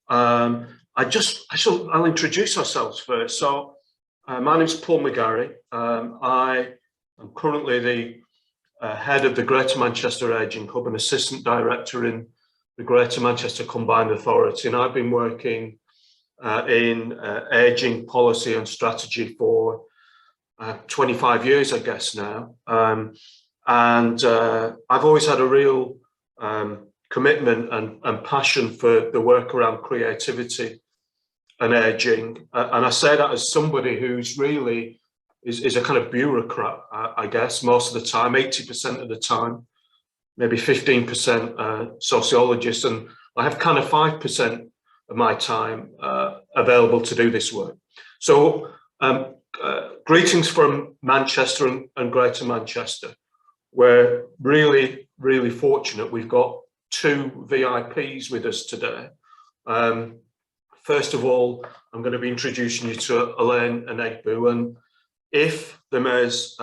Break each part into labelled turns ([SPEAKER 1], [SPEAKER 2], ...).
[SPEAKER 1] I'll introduce ourselves first. So, my name is Paul McGarry. I am currently the head of the Greater Manchester Ageing Hub and Assistant Director in the Greater Manchester Combined Authority. And I've been working in ageing policy and strategy for 25 years, I guess now. I've always had a real commitment and passion for the work around creativity and ageing. And I say that as somebody who's really is a kind of bureaucrat, I guess, most of the time, 80% of the time, maybe 15% sociologist. And I have kind of 5% of my time available to do this work. So greetings from Manchester and Greater Manchester. We're really, really fortunate. We've got two VIPs with us today. First of all, I'm going to be introducing you to Elaine and Unegbu. And if the Mayor's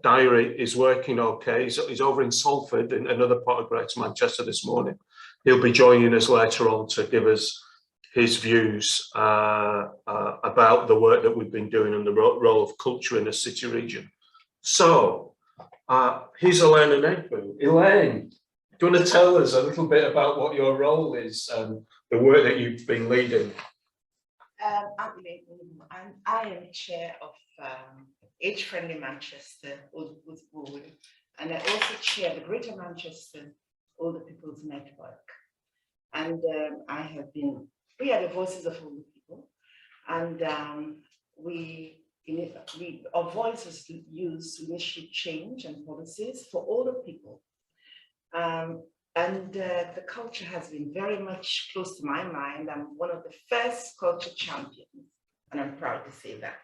[SPEAKER 1] diary is working okay, he's over in Salford, in another part of Greater Manchester this morning. He'll be joining us later on to give us his views about the work that we've been doing and the role of culture in a city region. So here's Elaine and Unegbu. Elaine, do you want to tell us a little bit about what your role is and the work that you've been leading?
[SPEAKER 2] I'm Elaine, and I am chair of Age Friendly Manchester Older Board, and I also chair the Greater Manchester Older People's Network. And we are the voices of older people, and our voice is used to initiate change and policies for older people. The culture has been very much close to my mind. I'm one of the first culture champions, and I'm proud to say that.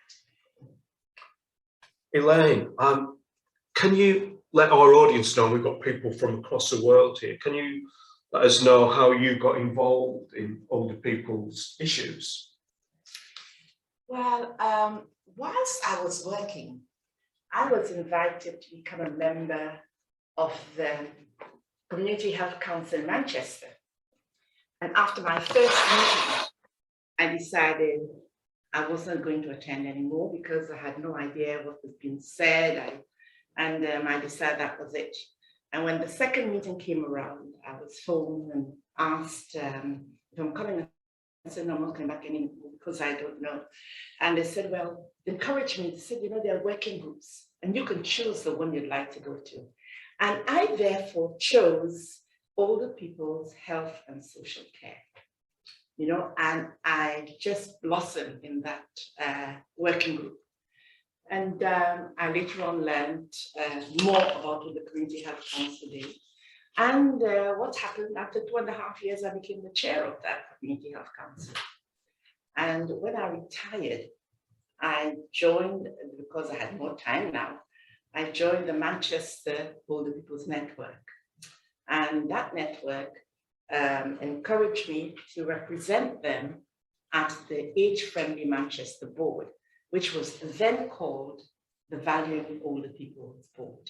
[SPEAKER 1] Elaine, can you let our audience know, we've got people from across the world here, can you let us know how you got involved in older people's issues?
[SPEAKER 2] Well, whilst I was working, I was invited to become a member of the Community Health Council in Manchester. And after my first meeting, I decided I wasn't going to attend anymore because I had no idea what was being said. I decided that was it. And when the second meeting came around, I was phoned and asked if I'm coming. I said, no, I'm not coming back anymore because I don't know. And they said, well, encourage me. They said, there are working groups and you can choose the one you'd like to go to. And I therefore chose older people's health and social care, and I just blossomed in that working group. And I later on learned more about what the Community Health Council did. And what happened after 2.5 years, I became the chair of that Community Health Council. And when I retired, I joined, because I had more time now, I joined the Manchester Older People's Network. And that network encouraged me to represent them at the Age Friendly Manchester Board, which was then called the Valuing Older People's Board.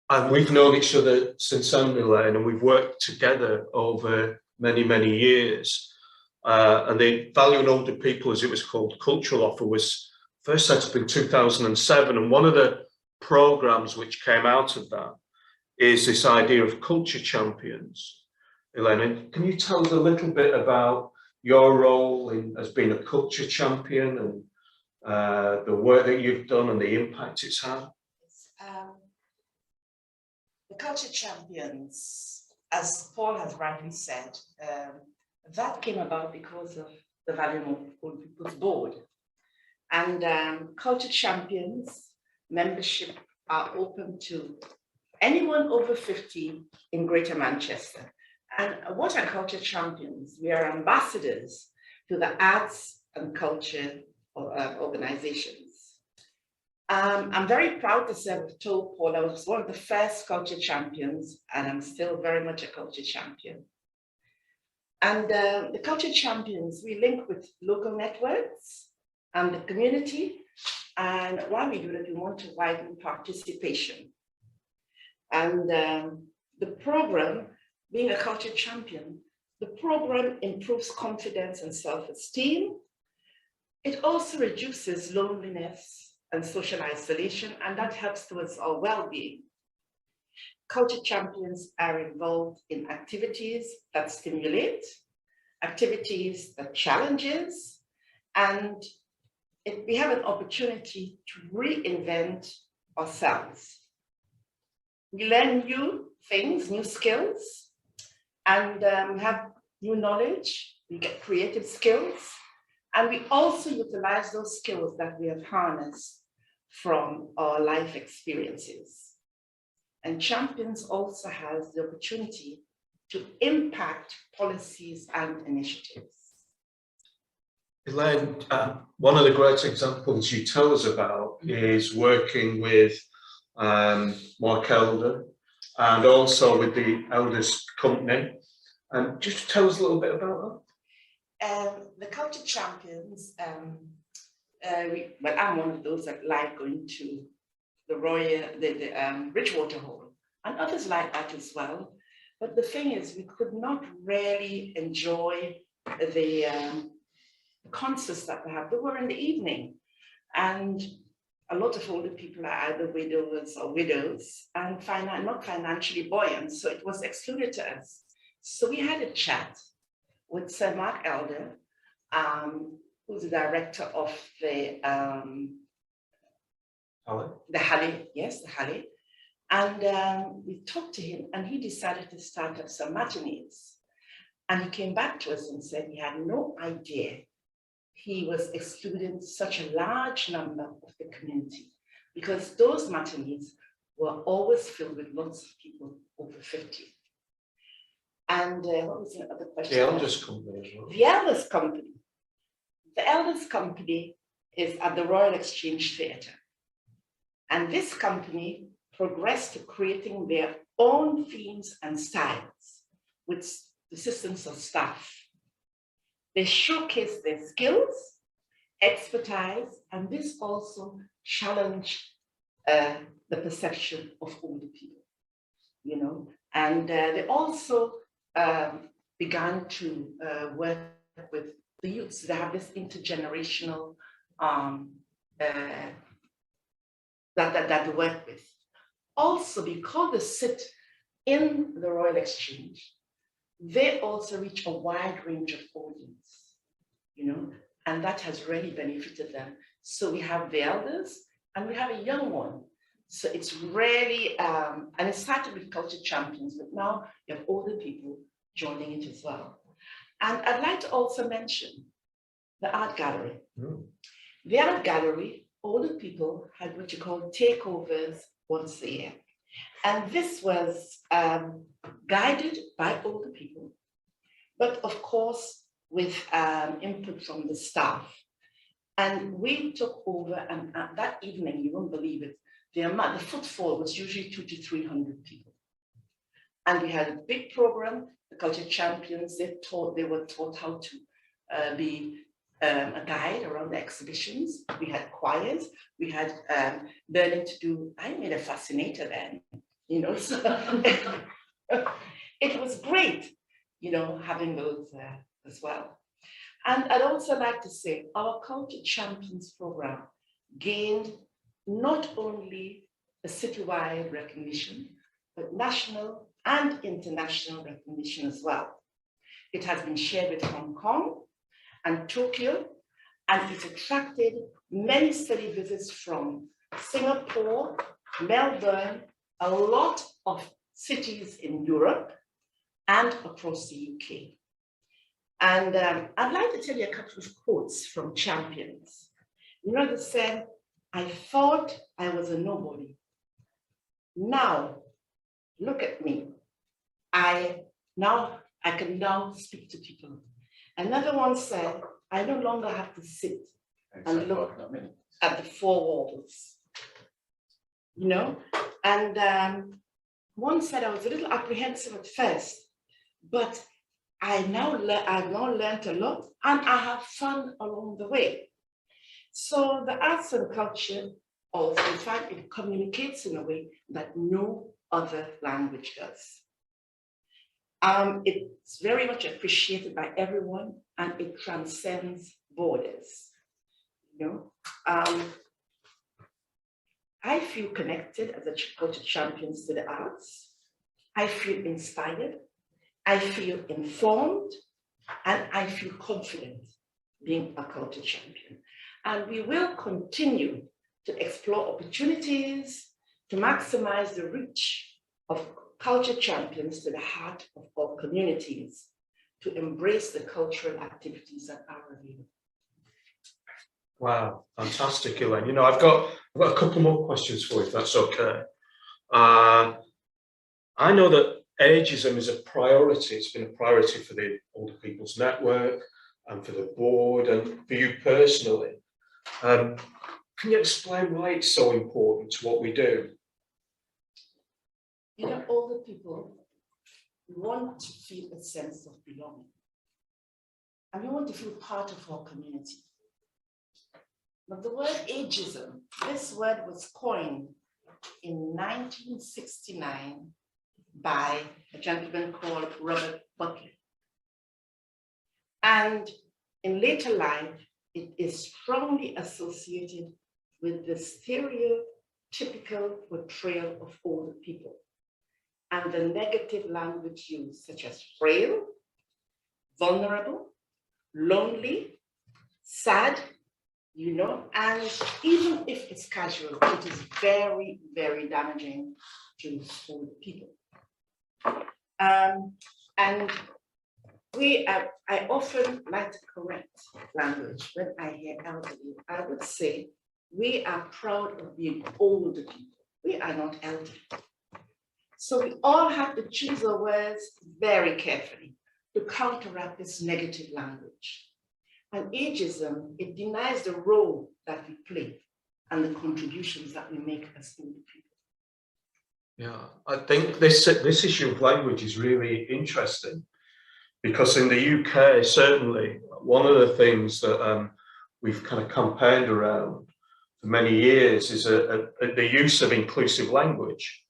[SPEAKER 1] And we've known each other since then, Elaine, and we've worked together over many, many years. And the Valuing Older People, as it was called, cultural offer was first set up in 2007. And one of the programs which came out of that is this idea of culture champions. Elaine, can you tell us a little bit about your role as being a culture champion and the work that you've done and the impact it's had?
[SPEAKER 2] The culture champions, as Paul has rightly said, that came about because of the Valuing Older People's Board. And culture champions membership are open to anyone over 50 in Greater Manchester. And what are culture champions? We are ambassadors to the arts and culture organizations. I'm very proud to say, I've told Paul, I was one of the first culture champions, and I'm still very much a culture champion. And the culture champions, we link with local networks and the community. And while we do that, we want to widen participation. And the program, being a culture champion, The program improves confidence and self-esteem. It also reduces loneliness and social isolation, and that helps towards our well-being. Culture champions are involved in activities that stimulate, activities that challenges, and we have an opportunity to reinvent ourselves. We learn new things, new skills, and we have new knowledge. We get creative skills, and we also utilize those skills that we have harnessed from our life experiences. And Champions also has the opportunity to impact policies and initiatives.
[SPEAKER 1] Elaine, one of the great examples you tell us about is working with Mark Elder and also with the Elders Company. Just tell us a little bit about that.
[SPEAKER 2] The Culture Champions, well, I'm one of those that like going to the Bridgewater Hall, and others like that as well. But the thing is, we could not really enjoy the concerts that we have. They were in the evening, and a lot of older people are either widowers or widows and not financially buoyant, so it was excluded to us. So we had a chat with Sir Mark Elder, who's the director of the Halle, yes, the Halle. And we talked to him, and he decided to start up some matinees. And he came back to us and said he had no idea he was excluding such a large number of the community, because those matinees were always filled with lots of people over 50. And what was the other question?
[SPEAKER 1] The Elders Company as well.
[SPEAKER 2] The Elders Company. The Elders Company is at the Royal Exchange Theatre. And this company progressed to creating their own themes and styles with the assistance of staff. They showcased their skills, expertise, and this also challenged the perception of older people, you know. And they also began to work with the youths. They have this intergenerational that they work with. Also, because they sit in the Royal Exchange, they also reach a wide range of audience, you know, and that has really benefited them. So we have the elders and we have a young one. So it's really, and it started with Culture Champions, but now you have older people joining it as well. And I'd like to also mention the art gallery. The art gallery, older people had what you call takeovers once a year. And this was guided by older people, but of course with input from the staff. And we took over, and that evening, you won't believe it, the footfall was usually 200 to 300 people. And we had a big program. The Culture Champions, they were taught how to be a guide around the exhibitions. We had choirs. We had learning to do, I made a fascinator then, you know, so it was great, you know, having those as well. And I'd also like to say our Culture Champions program gained not only a citywide recognition, but national and international recognition as well. It has been shared with Hong Kong and Tokyo, and it attracted many study visits from Singapore, Melbourne, a lot of cities in Europe and across the UK. And I'd like to tell you a couple of quotes from Champions. You know, they said, "I thought I was a nobody. Now, look at me. I can now speak to people." Another one said, "I no longer have to sit and look at the four walls." You know, and one said, "I was a little apprehensive at first, but I've now learned a lot, and I have fun along the way." So the arts and culture also, in fact, it communicates in a way that no other language does. It's very much appreciated by everyone, and it transcends borders. You know, I feel connected as a culture champions to the arts. I feel inspired. I feel informed, and I feel confident being a culture champion. And we will continue to explore opportunities to maximize the reach of culture champions to the heart of our communities, to embrace the cultural activities that are available.
[SPEAKER 1] Wow, fantastic, Elaine. You know, I've got a couple more questions for you, if that's okay. I know that ageism is a priority. It's been a priority for the Older People's Network and for the board and for you personally. Can you explain why it's so important to what we do?
[SPEAKER 2] You know, older people want to feel a sense of belonging. And we want to feel part of our community. But the word ageism, this word was coined in 1969 by a gentleman called Robert Butler. And in later life, it is strongly associated with the stereotypical portrayal of older people and the negative language used, such as frail, vulnerable, lonely, sad, you know, and even if it's casual, it is very, very damaging to older people. And I often like to correct language when I hear elderly. I would say we are proud of being older people. We are not elderly. So we all have to choose our words very carefully to counteract this negative language. And ageism, it denies the role that we play and the contributions that we make as older people.
[SPEAKER 1] Yeah, I think this issue of language is really interesting, because in the UK, certainly, one of the things that we've kind of campaigned around for many years is the use of inclusive language.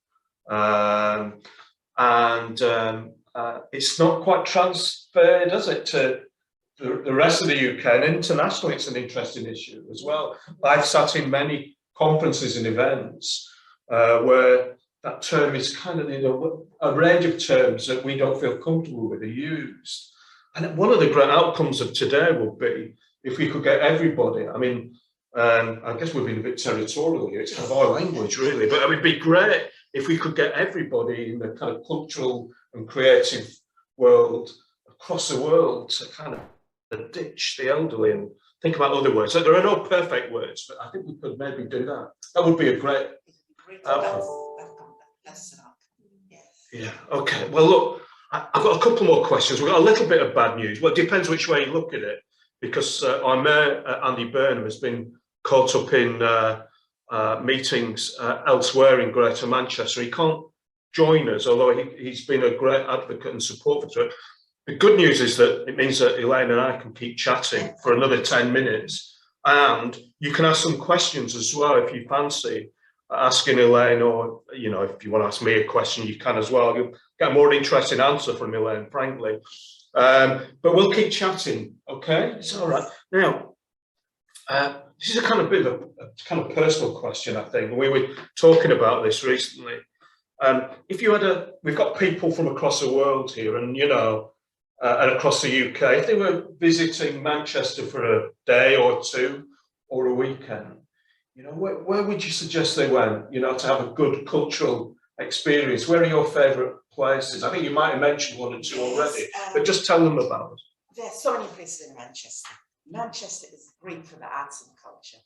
[SPEAKER 1] It's not quite transferred, does it, to the rest of the UK, and internationally it's an interesting issue as well. I've sat in many conferences and events where that term is kind of, you know, a range of terms that we don't feel comfortable with are used. And one of the great outcomes of today would be if we could get everybody, I mean, I guess we've been a bit territorial here, it's kind of our language really, but it would be great if we could get everybody in the kind of cultural and creative world across the world to kind of ditch the elderly and think about other words. So there are no perfect words, but I think we could maybe do that. That would be a great outcome. Yeah, okay. Well, look, I've got a couple more questions. We've got a little bit of bad news. Well, it depends which way you look at it, because our mayor, Andy Burnham, has been caught up in meetings elsewhere in Greater Manchester. He can't join us, although he's been a great advocate and supporter to it. The good news is that it means that Elaine and I can keep chatting for another 10 minutes. And you can ask some questions as well if you fancy asking Elaine, or, you know, if you want to ask me a question, you can as well. You'll get a more interesting answer from Elaine, frankly. But we'll keep chatting, okay? It's all right. Now, this is a kind of bit of a kind of personal question, I think. We were talking about this recently. If you had we've got people from across the world here, and, you know, and across the UK, if they were visiting Manchester for a day or two or a weekend, you know, where would you suggest they went, you know, to have a good cultural experience? Where are your favourite places? I think you might have mentioned one or two already, but just tell them about it.
[SPEAKER 2] There are so many places in Manchester. Manchester is great for the arts and culture,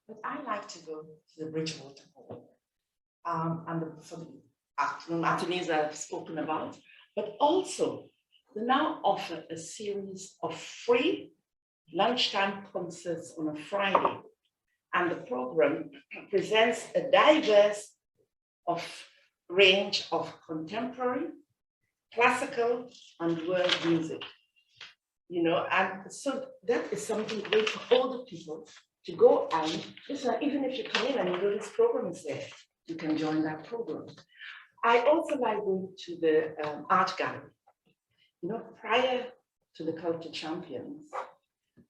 [SPEAKER 2] but I like to go to the Bridgewater Hall and for the matinees that I've spoken about, but also they now offer a series of free lunchtime concerts on a Friday. And the program presents a diverse range of contemporary, classical, and world music. You know, and so that is something great for older people to go and listen. Even if you come in and you know this program is there, you can join that program. I also like going to the art gallery. prior to the culture champions,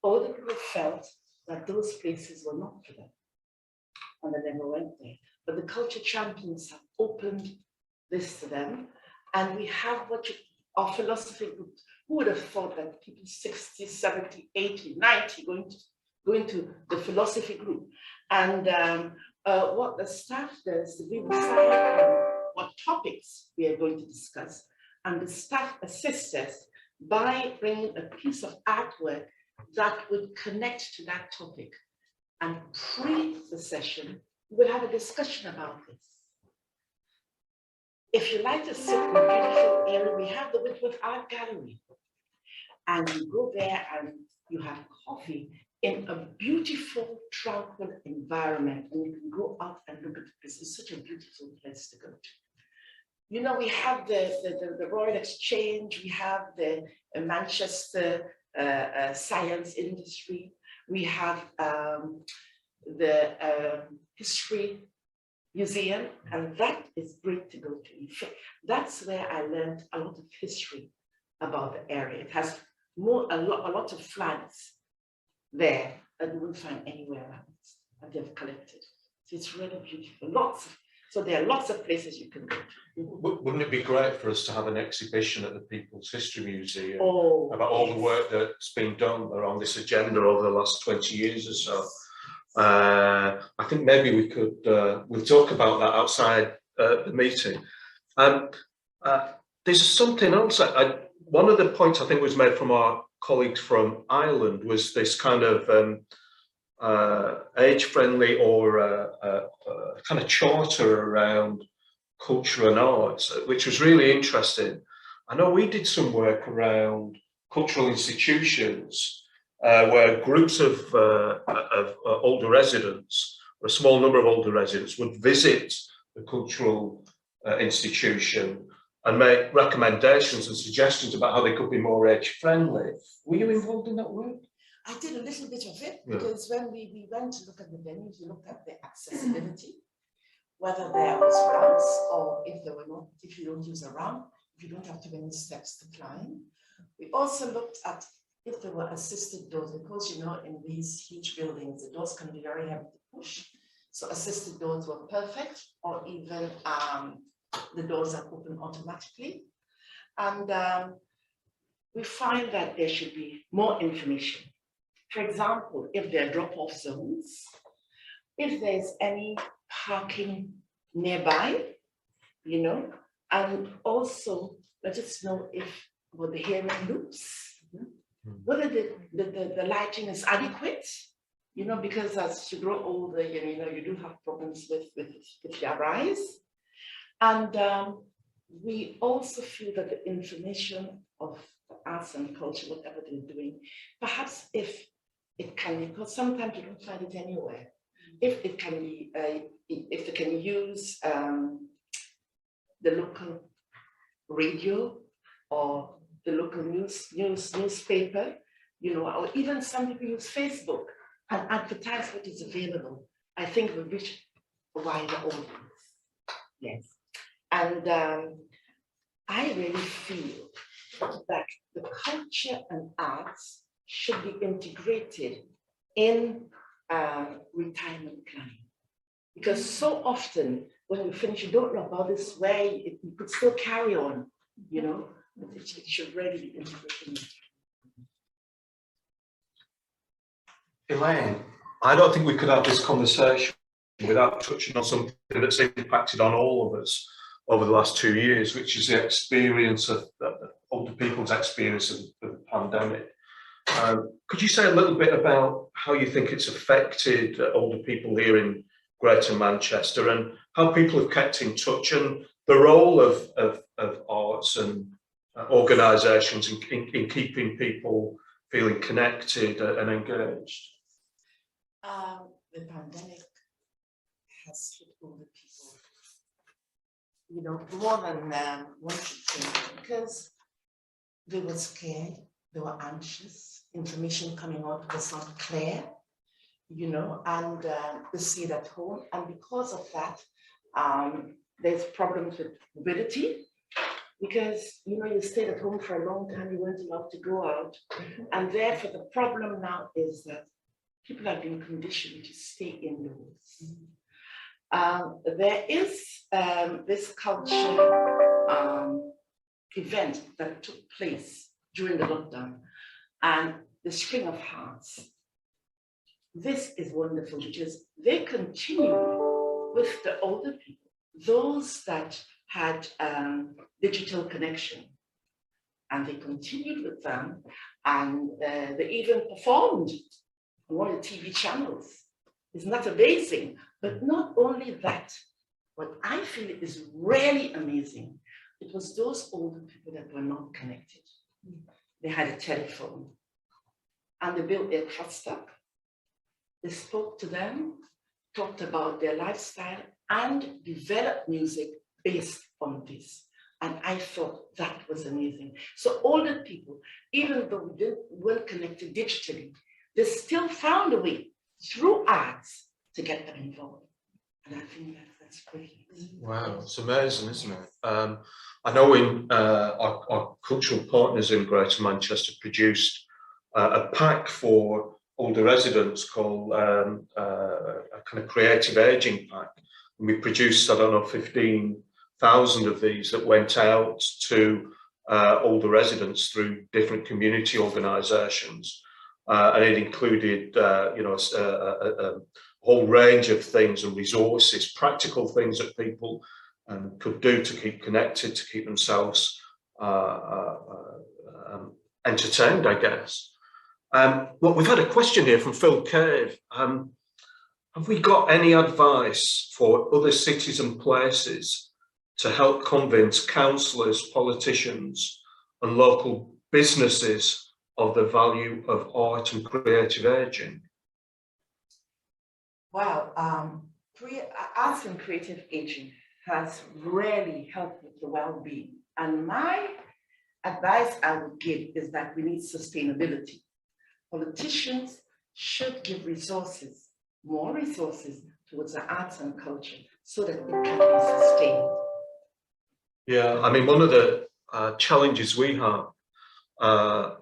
[SPEAKER 2] older people felt that those places were not for them, and they never went there. But the culture champions have opened this to them, and we have our philosophy group. Who would have thought that people 60, 70, 80, 90 going to the philosophy group? And what the staff does, we decide what topics we are going to discuss, and the staff assists us by bringing a piece of artwork that would connect to that topic. And pre the session, we'll have a discussion about this. If you like to sit in a beautiful area, we have the Whitworth Art Gallery. And you go there and you have coffee in a beautiful, tranquil environment. And you can go out and look at this. It's such a beautiful place to go to. We have the Royal Exchange, we have the Manchester Science Industry, we have the History Museum, and that is great to go to. In fact, that's where I learned a lot of history about the area. It has a lot of flags there that you won't find anywhere else that they've collected. So it's really beautiful. So there are lots of places you can go to.
[SPEAKER 1] Wouldn't it be great for us to have an exhibition at the People's History Museum about all the work that's been done around this agenda over the last 20 years or so? I think maybe we could, we'll talk about that outside the meeting. There's something else. One of the points I think was made from our colleagues from Ireland was this kind of age-friendly or kind of charter around culture and arts, which was really interesting. I know we did some work around cultural institutions where groups of older residents, or a small number of older residents, would visit the cultural institution and make recommendations and suggestions about how they could be more age-friendly. Were you involved in that work?
[SPEAKER 2] I did a little bit of it, because when we went to look at the venues, we looked at the accessibility, whether there was ramps, or if there were not, if you don't use a ramp, if you don't have too many steps to climb. We also looked at if there were assisted doors, because in these huge buildings, the doors can be very heavy to push. So assisted doors were perfect, or even the doors are open automatically. And we find that there should be more information. For example, if there are drop-off zones, if there's any parking nearby, and also let us know about the hearing loops, whether the lighting is adequate, because as you grow older, you do have problems with your eyes. And we also feel that the information of the arts and culture, whatever they're doing, perhaps if it can be, because sometimes you don't find it anywhere, if it can be, if they can use the local radio or the local newspaper, or even some people use Facebook and advertise what is available. I think we reach a wider audience. Yes. And I really feel that the culture and arts should be integrated in retirement planning. Because so often when you finish, you don't know about this way, you could still carry on, but it should really be integrated.
[SPEAKER 1] Elaine, I don't think we could have this conversation without touching on something that's impacted on all of us over the last 2 years, which is the experience of older people's experience of the pandemic. Could you say a little bit about how you think it's affected older people here in Greater Manchester, and how people have kept in touch, and the role of arts and organisations in keeping people feeling connected and engaged?
[SPEAKER 2] The pandemic has hit older people, more than one should think, because they were scared, they were anxious, information coming out was not clear, and they see it at home. And because of that, there's problems with mobility. because you stayed at home for a long time, you weren't allowed to go out. And therefore the problem now is that people have been conditioned to stay indoors. There is this culture event that took place during the lockdown and the Spring of Hearts. This is wonderful because they continue with the older people, those that had digital connection, and they continued with them, and they even performed on one of the TV channels. Isn't that amazing? But not only that, what I feel is really amazing, it was those older people that were not connected. They had a telephone, and they built their trust up. They spoke to them, talked about their lifestyle, and developed music based on this. And I thought that was amazing. So older people, even though we weren't connected digitally, they still found a way through arts to get them involved. And I think that's great.
[SPEAKER 1] Wow, it's amazing, isn't it? I know in our cultural partners in Greater Manchester produced a pack for older residents called a kind of creative aging pack. And we produced, I don't know, 15,000 of these that went out to older residents through different community organisations. And it included, a whole range of things and resources, practical things that people could do to keep connected, to keep themselves entertained, I guess. Well, we've had a question here from Phil Cave. Have we got any advice for other cities and places to help convince councillors, politicians and local businesses of the value of art and creative ageing?
[SPEAKER 2] Wow, arts and creative aging has really helped with the well-being. And my advice I would give is that we need sustainability. Politicians should give resources, more resources towards the arts and culture so that it can be sustained.
[SPEAKER 1] Yeah, I mean, one of the challenges we have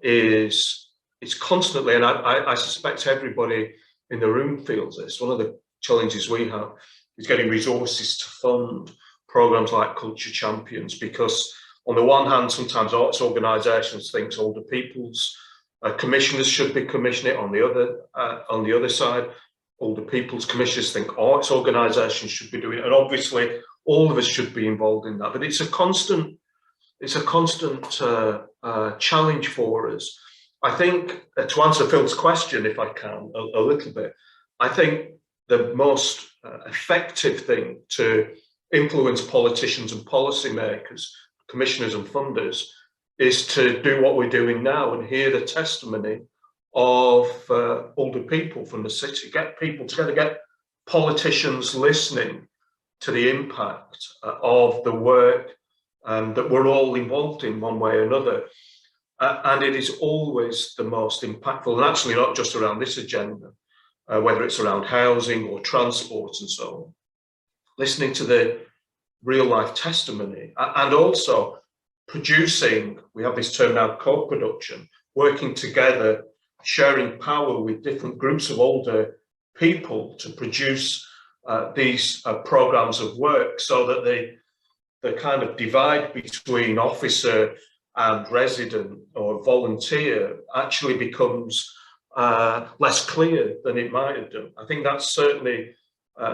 [SPEAKER 1] is it's constantly, and I suspect everybody in the room feels this, one of the challenges we have is getting resources to fund programs like Culture Champions, because on the one hand, sometimes arts organisations think older people's commissioners should be commissioning it. On the other side, older people's commissioners think arts organisations should be doing it, and obviously all of us should be involved in that. But it's a constant challenge for us. I think, to answer Phil's question, if I can, a little bit, I think the most effective thing to influence politicians and policymakers, commissioners and funders, is to do what we're doing now and hear the testimony of older people from the city, get people together, get politicians listening to the impact of the work that we're all involved in one way or another. And it is always the most impactful, and actually not just around this agenda, whether it's around housing or transport and so on. Listening to the real life testimony, and also producing, we have this term now, co-production, working together, sharing power with different groups of older people to produce these programs of work, so that the kind of divide between officer and resident or volunteer actually becomes less clear than it might have done. I think that's certainly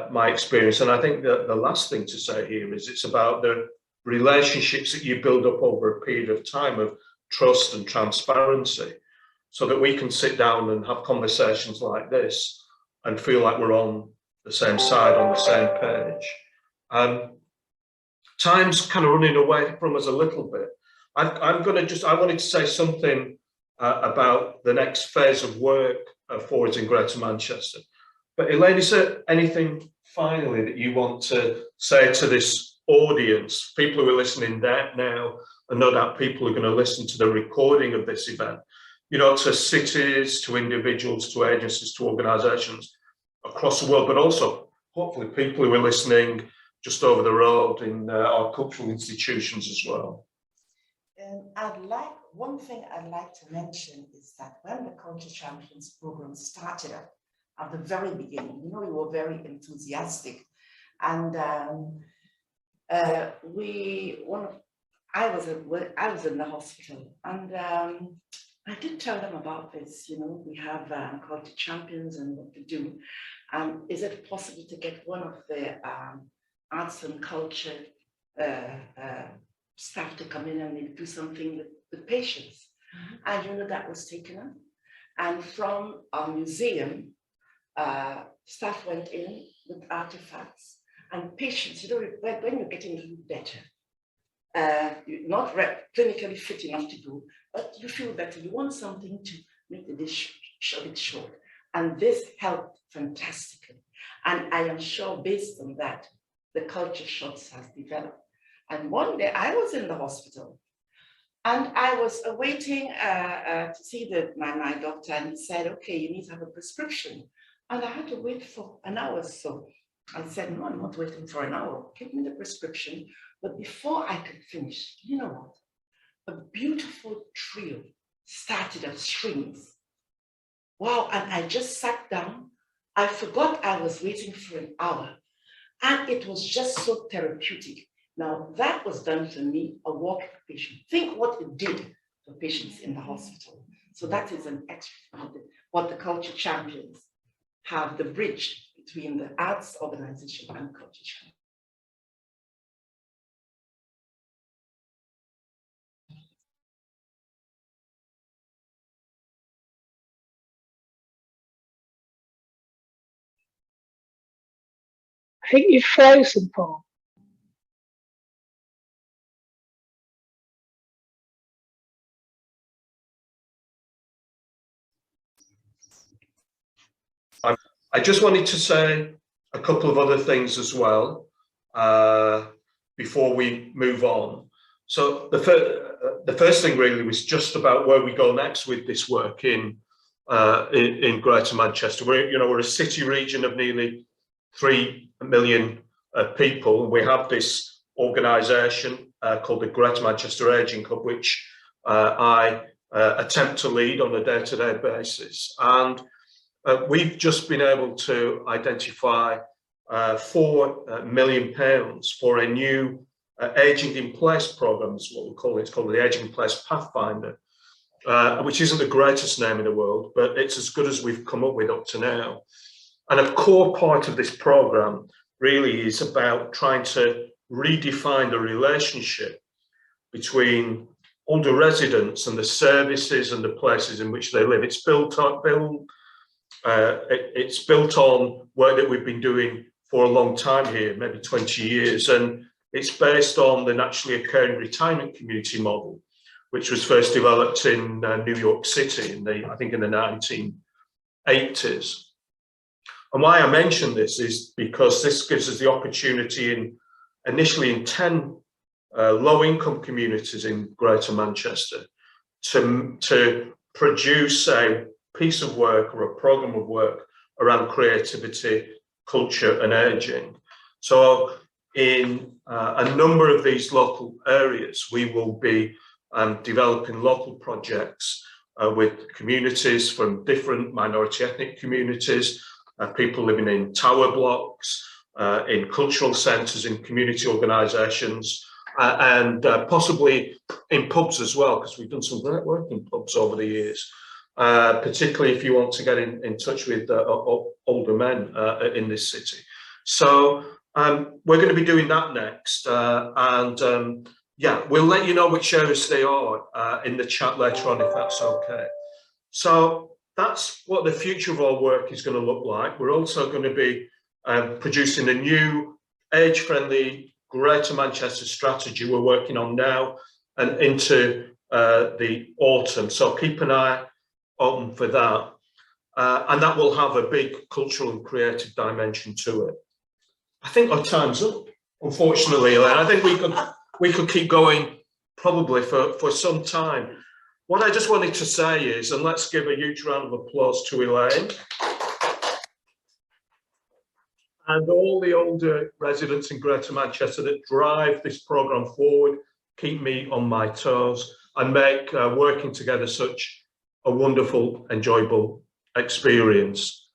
[SPEAKER 1] my experience. And I think that the last thing to say here is it's about the relationships that you build up over a period of time of trust and transparency, so that we can sit down and have conversations like this and feel like we're on the same side, on the same page. Time's kind of running away from us a little bit. I wanted to say something about the next phase of work for us in Greater Manchester. But Elaine, is there anything finally that you want to say to this audience, people who are listening now, and no doubt people who are going to listen to the recording of this event, to cities, to individuals, to agencies, to organisations across the world, but also hopefully people who are listening just over the road in our cultural institutions as well?
[SPEAKER 2] One thing I'd like to mention is that when the Culture Champions program started up at the very beginning, you know, we were very enthusiastic, and I was in the hospital, and I did tell them about this. You know, we have Culture Champions and what to do, and is it possible to get one of the arts and culture staff to come in and maybe do something with patients? And you know, that was taken up. And from our museum, staff went in with artifacts, and patients, you know, when you're getting a little better, you're not clinically fit enough to do, but you feel better, you want something to make the dish a bit short. And this helped fantastically. And I am sure based on that, the culture shots has developed. And one day I was in the hospital and I was awaiting to see my doctor, and he said, okay, you need to have a prescription. And I had to wait for an hour or so. I said, no, I'm not waiting for an hour. Give me the prescription. But before I could finish, you know what? A beautiful trio started of strings. Wow, and I just sat down. I forgot I was waiting for an hour. And it was just so therapeutic. Now, that was done for me, a walking patient. Think what it did for patients in the hospital. So that is an extra of what the Culture Champions have, the bridge between the arts organization and Culture Champions.
[SPEAKER 3] I think you've frozen, Paul.
[SPEAKER 1] I just wanted to say a couple of other things as well before we move on. So the first thing really was just about where we go next with this work in Greater Manchester. We're a city region of nearly 3 million people, and we have this organisation called the Greater Manchester Ageing Hub, which I attempt to lead on a day-to-day basis. And we've just been able to identify £4 million for a new Ageing in Place programme, is what we call it. It's called the Ageing in Place Pathfinder, which isn't the greatest name in the world, but it's as good as we've come up with up to now. And a core part of this programme really is about trying to redefine the relationship between older residents and the services and the places in which they live. It's built on work that we've been doing for a long time here, maybe 20 years, and it's based on the naturally occurring retirement community model, which was first developed in New York City I think in the 1980s. And why I mention this is because this gives us the opportunity initially in 10 low-income communities in Greater Manchester to produce a piece of work or a programme of work around creativity, culture and ageing. So in a number of these local areas, we will be developing local projects with communities from different minority ethnic communities, people living in tower blocks, in cultural centres, in community organisations, and possibly in pubs as well, because we've done some great work in pubs over the years, particularly if you want to get in touch with older men in this city. So we're going to be doing that next, and yeah, we'll let you know which areas they are in the chat later on, if that's okay. So that's what the future of our work is going to look like. We're also going to be producing a new age-friendly Greater Manchester strategy we're working on now and into the autumn. So keep an eye open for that. And that will have a big cultural and creative dimension to it. I think our time's up, unfortunately, Elaine. I think we could keep going probably for some time. What I just wanted to say is, and let's give a huge round of applause to Elaine and all the older residents in Greater Manchester that drive this programme forward, keep me on my toes, and make working together such a wonderful, enjoyable experience.